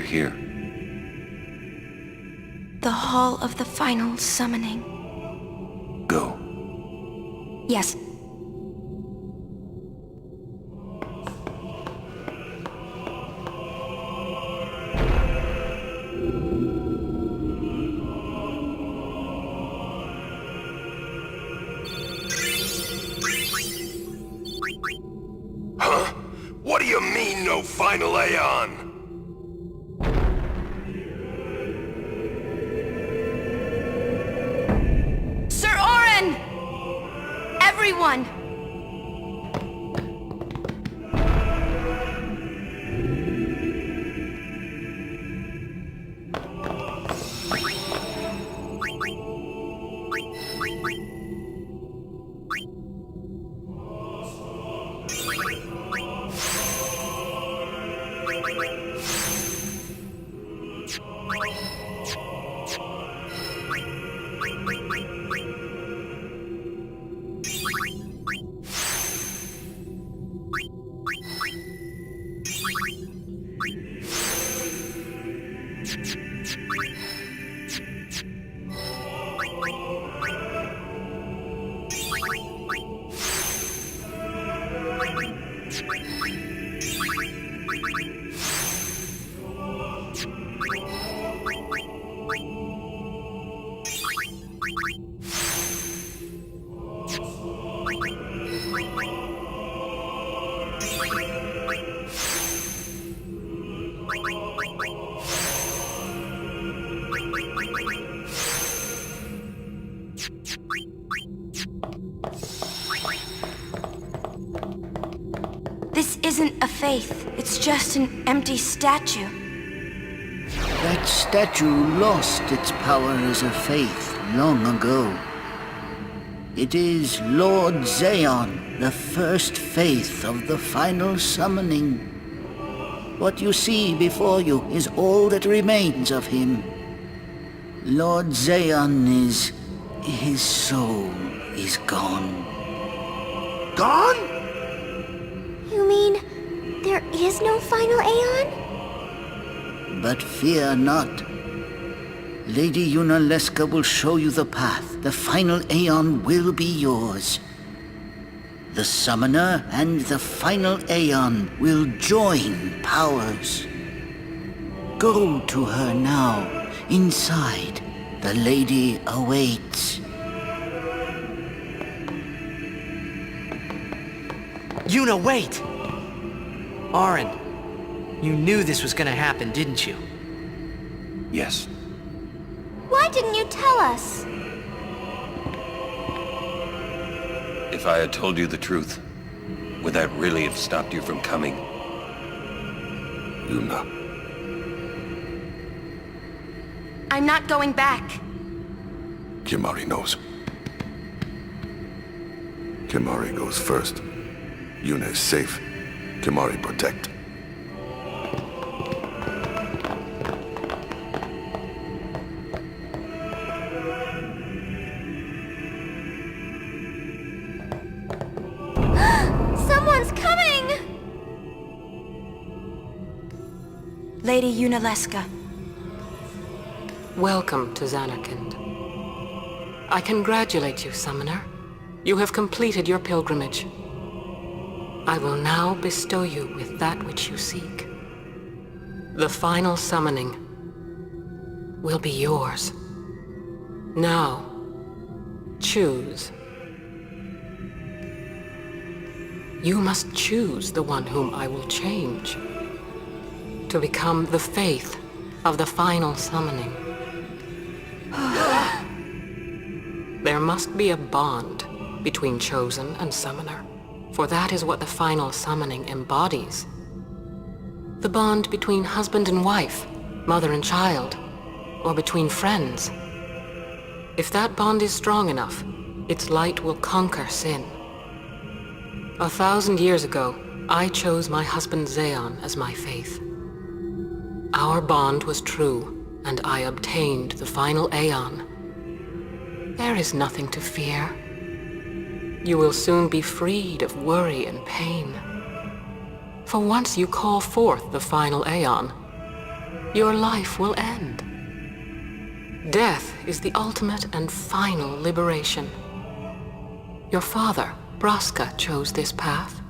here? The Hall of the Final Summoning. Go. Yes. Huh? What do you mean, no final Aeon? everyone! This isn't a faith. It's just an empty statue. That statue lost its power as a faith long ago. It is Lord Zeon, the first faith of the final summoning. What you see before you is all that remains of him. Lord Zeon is... his soul is gone. Gone? You mean there is no final Aeon? But fear not. Lady Yunalesca will show you the path. The final Aeon will be yours. The Summoner and the final Aeon will join powers. Go to her now. Inside, the lady awaits. Yuna, wait! Auron, you knew this was gonna happen, didn't you? Yes. Why didn't you tell us? If I had told you the truth, would that really have stopped you from coming? Yuna. I'm not going back. Kimahri knows. Kimahri goes first. Yuna is safe. Kimahri protect. Someone's coming! Lady Yunalesca. Welcome to Zanarkand. I congratulate you, Summoner. You have completed your pilgrimage. I will now bestow you with that which you seek. The final summoning will be yours. Now, choose. You must choose the one whom I will change to become the faith of the final summoning. There must be a bond between Chosen and Summoner, for that is what the final summoning embodies. The bond between husband and wife, mother and child, or between friends. If that bond is strong enough, its light will conquer sin. 1,000 years ago, I chose my husband Zeon as my faith. Our bond was true, and I obtained the final Aeon. There is nothing to fear. You will soon be freed of worry and pain. For once you call forth the final Aeon, your life will end. Death is the ultimate and final liberation. Your father, Braska, chose this path.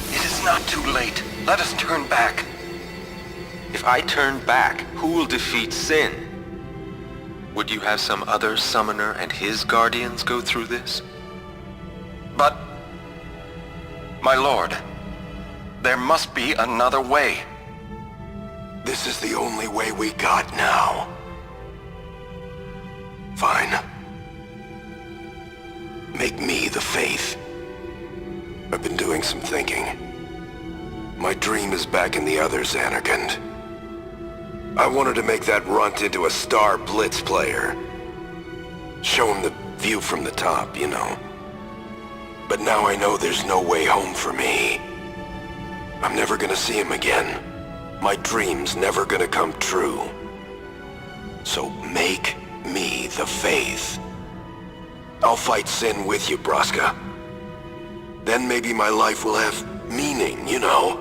It is not too late. Let us turn back. If I turn back, who will defeat sin? Would you have some other summoner and his guardians go through this? But... my lord, there must be another way. This is the only way we got now. Fine. Make me the Faith. I've been doing some thinking. My dream is back in the other Xanarkand. I wanted to make that runt into a star blitz player. Show him the view from the top, you know. But now I know there's no way home for me. I'm never gonna see him again. My dream's never gonna come true. So make me the Faith. I'll fight sin with you, Braska. Then maybe my life will have meaning, you know?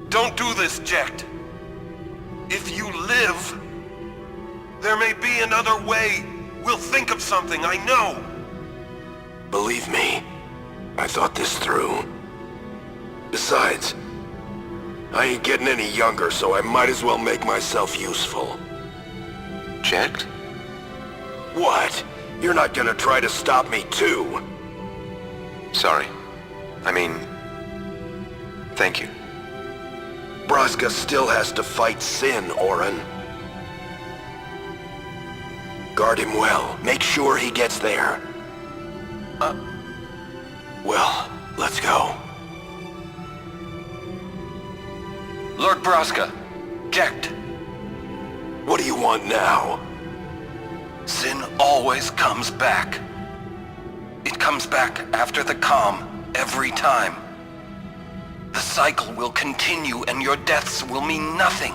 Don't do this, Jecht. If you live, there may be another way. We'll think of something, I know. Believe me, I thought this through. Besides, I ain't getting any younger, so I might as well make myself useful. Jecht? What? You're not gonna try to stop me too? Sorry. I mean... thank you. Braska still has to fight sin, Orin. Guard him well. Make sure he gets there. Well, let's go. Lord Braska, Jecht. What do you want now? Sin always comes back. It comes back after the calm, every time. The cycle will continue and your deaths will mean nothing.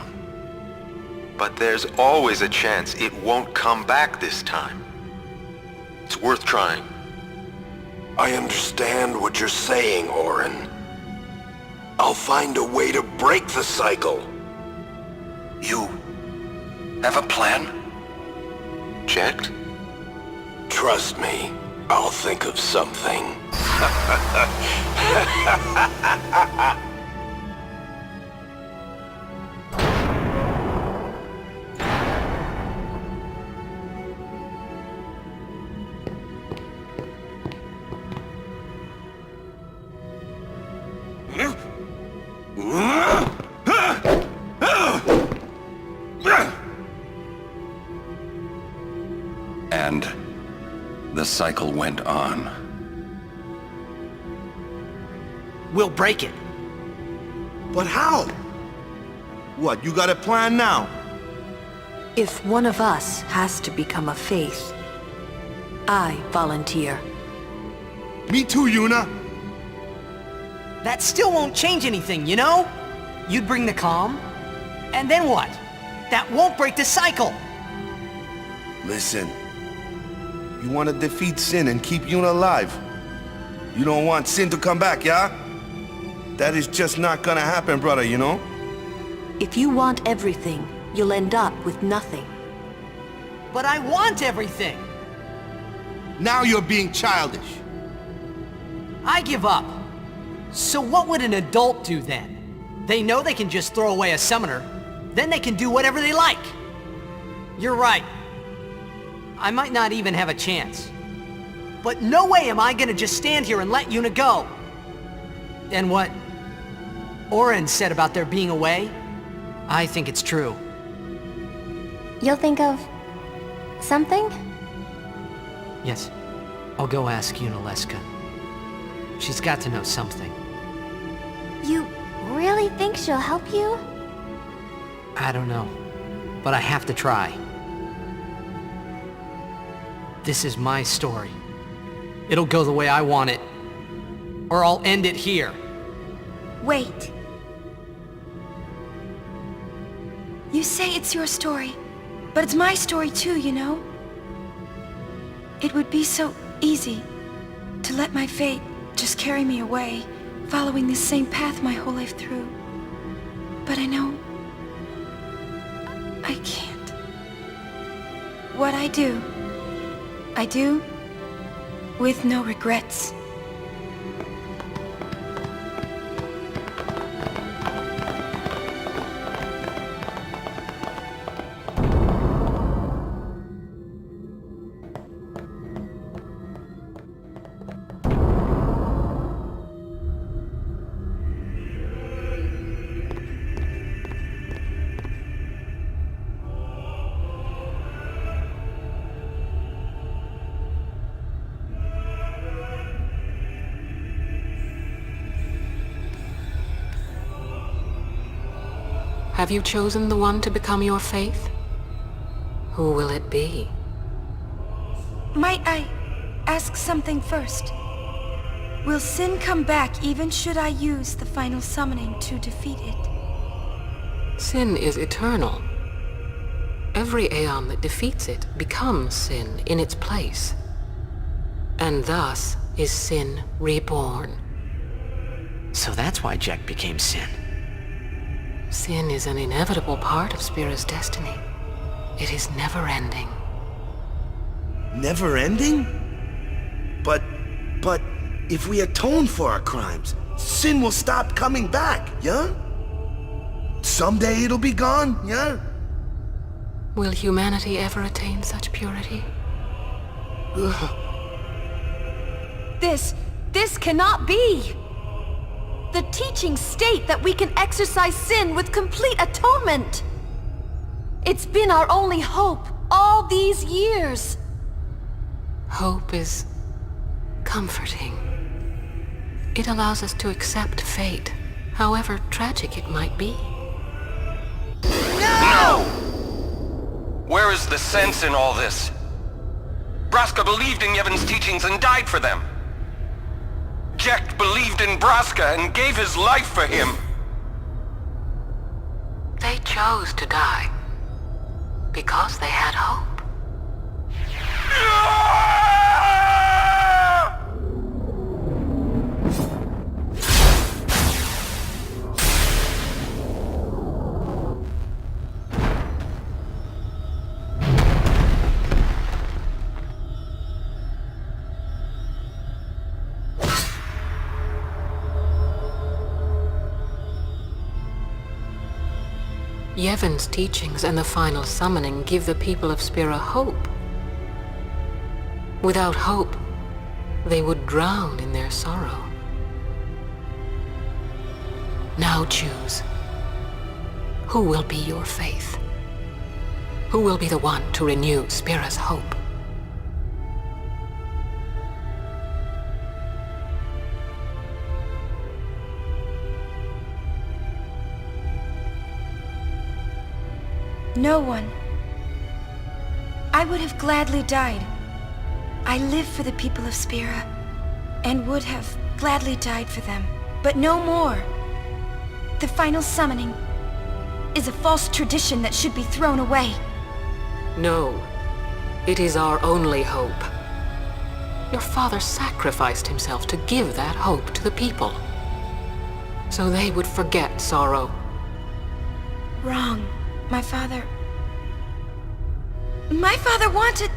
But there's always a chance it won't come back this time. It's worth trying. I understand what you're saying, Orin. I'll find a way to break the cycle. You have a plan? Jecht? Trust me, I'll think of something. And the cycle went on. We'll break it. But how? What, you got a plan now? If one of us has to become a Faith, I volunteer. Me too, Yuna. That still won't change anything, you know? You'd bring the calm, and then what? That won't break the cycle! Listen. You want to defeat Sin and keep Yuna alive. You don't want Sin to come back, yeah? That is just not gonna happen, brother, you know? If you want everything, you'll end up with nothing. But I want everything! Now you're being childish. I give up. So what would an adult do then? They know they can just throw away a summoner, then they can do whatever they like. You're right. I might not even have a chance. But no way am I gonna just stand here and let Yuna go. And what Orin said about there being a way, I think it's true. You'll think of something? Yes, I'll go ask Yunalesca. She's got to know something. You really think she'll help you? I don't know, but I have to try. This is my story. It'll go the way I want it, or I'll end it here. Wait. You say it's your story, but it's my story too, you know? It would be so easy to let my fate just carry me away, following this same path my whole life through. But I know I can't. What I do with no regrets. Have you chosen the one to become your faith? Who will it be? Might I ask something first? Will sin come back even should I use the final summoning to defeat it? Sin is eternal. Every Aeon that defeats it becomes sin in its place. And thus is sin reborn. So that's why Jack became Sin. Sin is an inevitable part of Spira's destiny. It is never-ending. Never-ending? But if we atone for our crimes, sin will stop coming back, yeah? Someday it'll be gone, yeah? Will humanity ever attain such purity? This cannot be! The teachings state that we can exercise sin with complete atonement! It's been our only hope all these years! Hope is comforting. It allows us to accept fate, however tragic it might be. No! Where is the sense in all this? Braska believed in Yevon's teachings and died for them. Jekt believed in Braska and gave his life for him. They chose to die because they had hope. Yevon's teachings and the final summoning give the people of Spira hope. Without hope, they would drown in their sorrow. Now choose. Who will be your faith? Who will be the one to renew Spira's hope? No one. I would have gladly died. I live for the people of Spira, and would have gladly died for them, but no more. The final summoning is a false tradition that should be thrown away. No, it is our only hope. Your father sacrificed himself to give that hope to the people, so they would forget sorrow. Wrong. My father wanted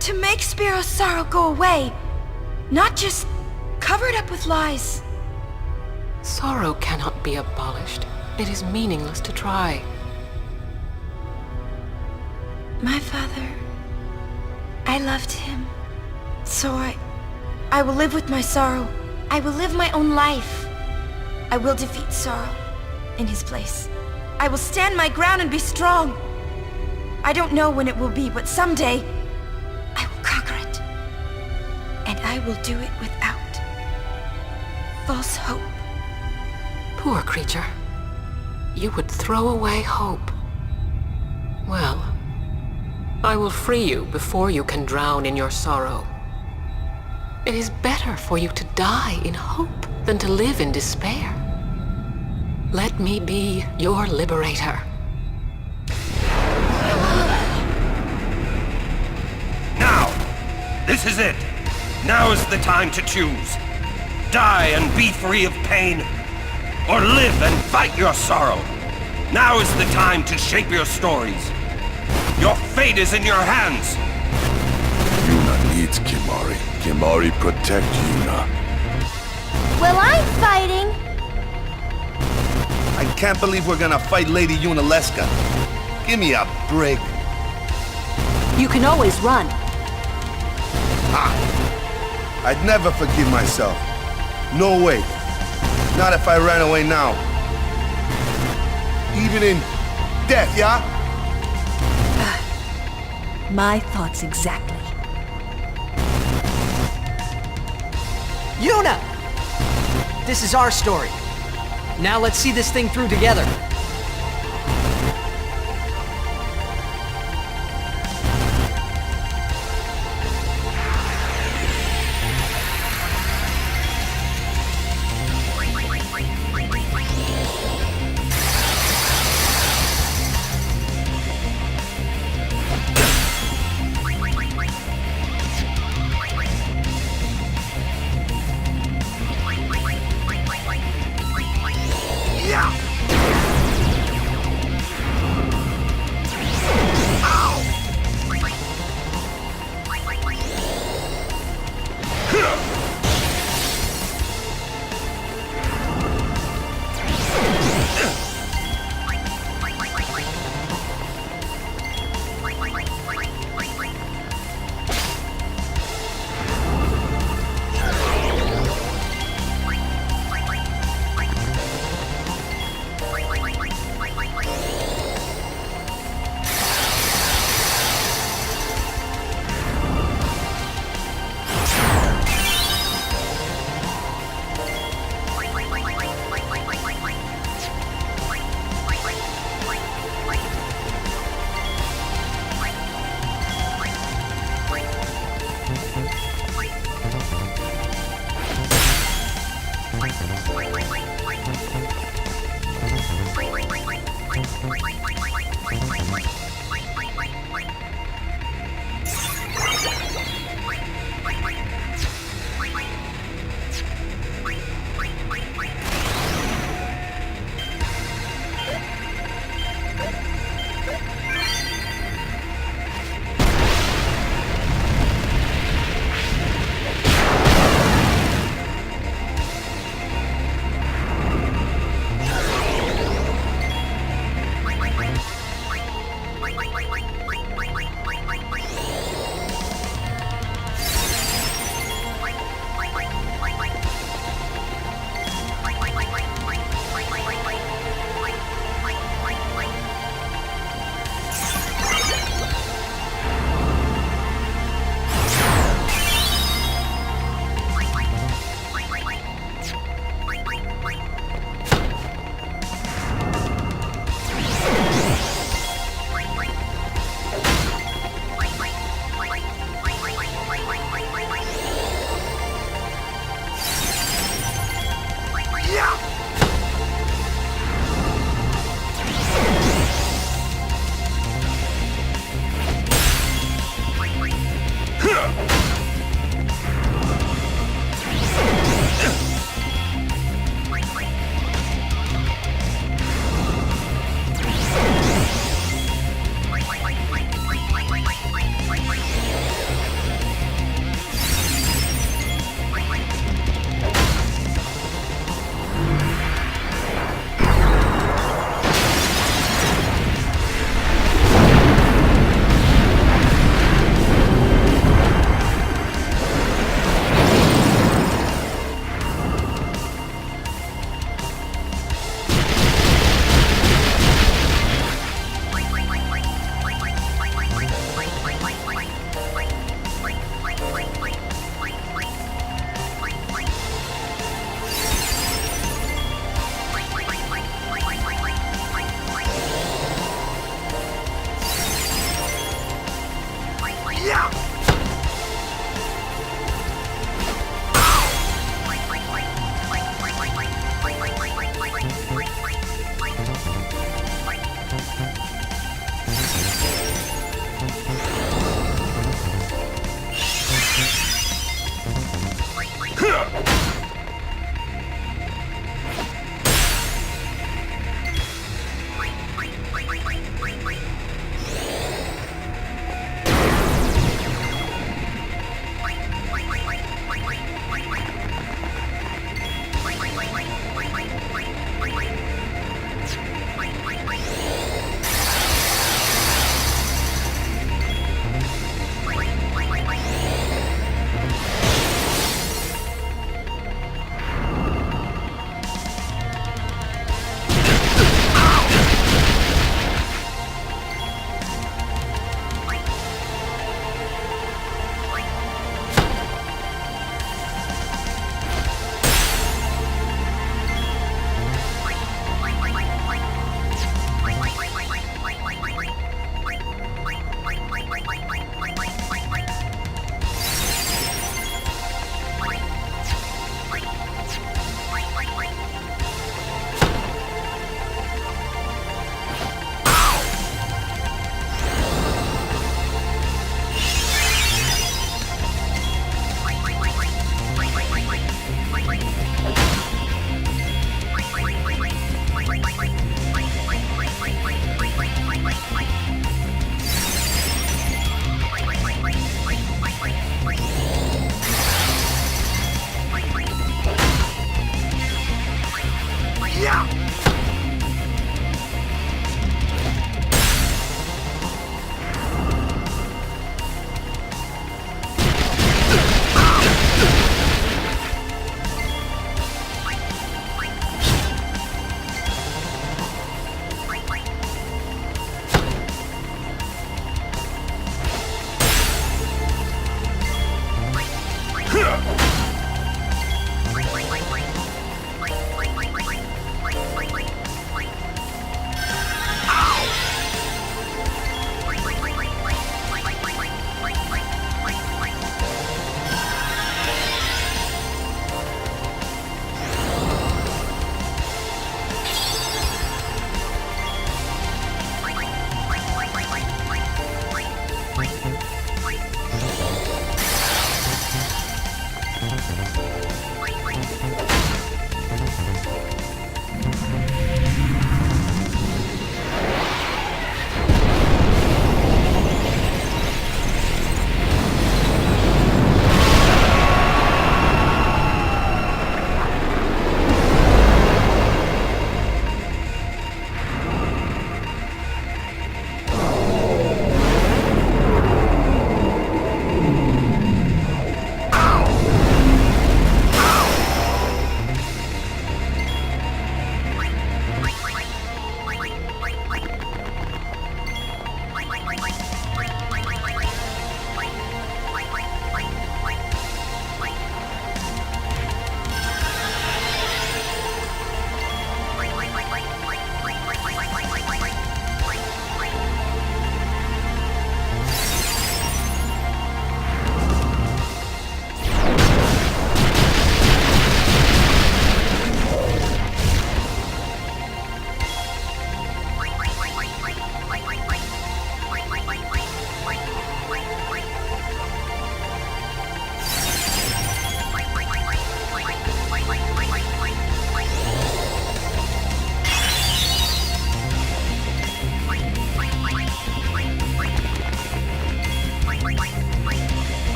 to make Spiro's sorrow go away, not just cover it up with lies. Sorrow cannot be abolished. It is meaningless to try. My father, I loved him. So I will live with my sorrow. I will live my own life. I will defeat sorrow in his place. I will stand my ground and be strong. I don't know when it will be, but someday I will conquer it. And I will do it without false hope. Poor creature. You would throw away hope. Well, I will free you before you can drown in your sorrow. It is better for you to die in hope than to live in despair. Let me be your liberator. Now! This is it! Now is the time to choose. Die and be free of pain, or live and fight your sorrow. Now is the time to shape your stories. Your fate is in your hands. Yuna needs Kimahri. Kimahri protect Yuna. Well, I'm fighting! I can't believe we're gonna fight Lady Yunalesca. Give me a break. You can always run. I'd never forgive myself. No way. Not if I ran away now. Even in death, yeah? My thoughts exactly. Yuna! This is our story. Now let's see this thing through together.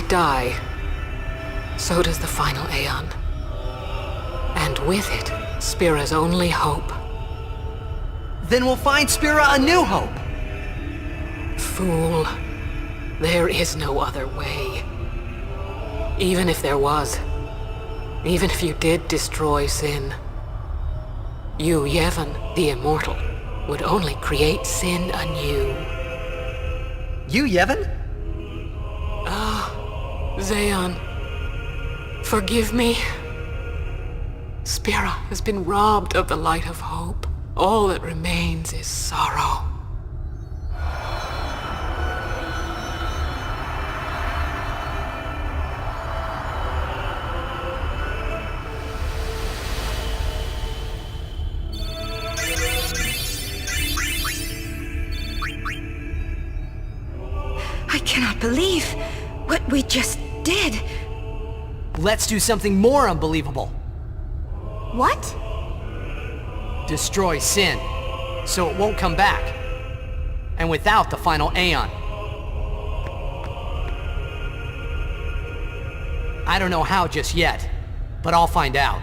die, so does the final Aeon. And with it, Spira's only hope. Then we'll find Spira a new hope! Fool. There is no other way. Even if there was, even if you did destroy Sin, you, Yevon, the Immortal, would only create Sin anew. You, Yevon? Zeon, forgive me. Spira has been robbed of the light of hope. All that remains is sorrow. I cannot believe what we just did. Let's do something more unbelievable. What? Destroy Sin, so it won't come back. And without the final Aeon. I don't know how just yet, but I'll find out.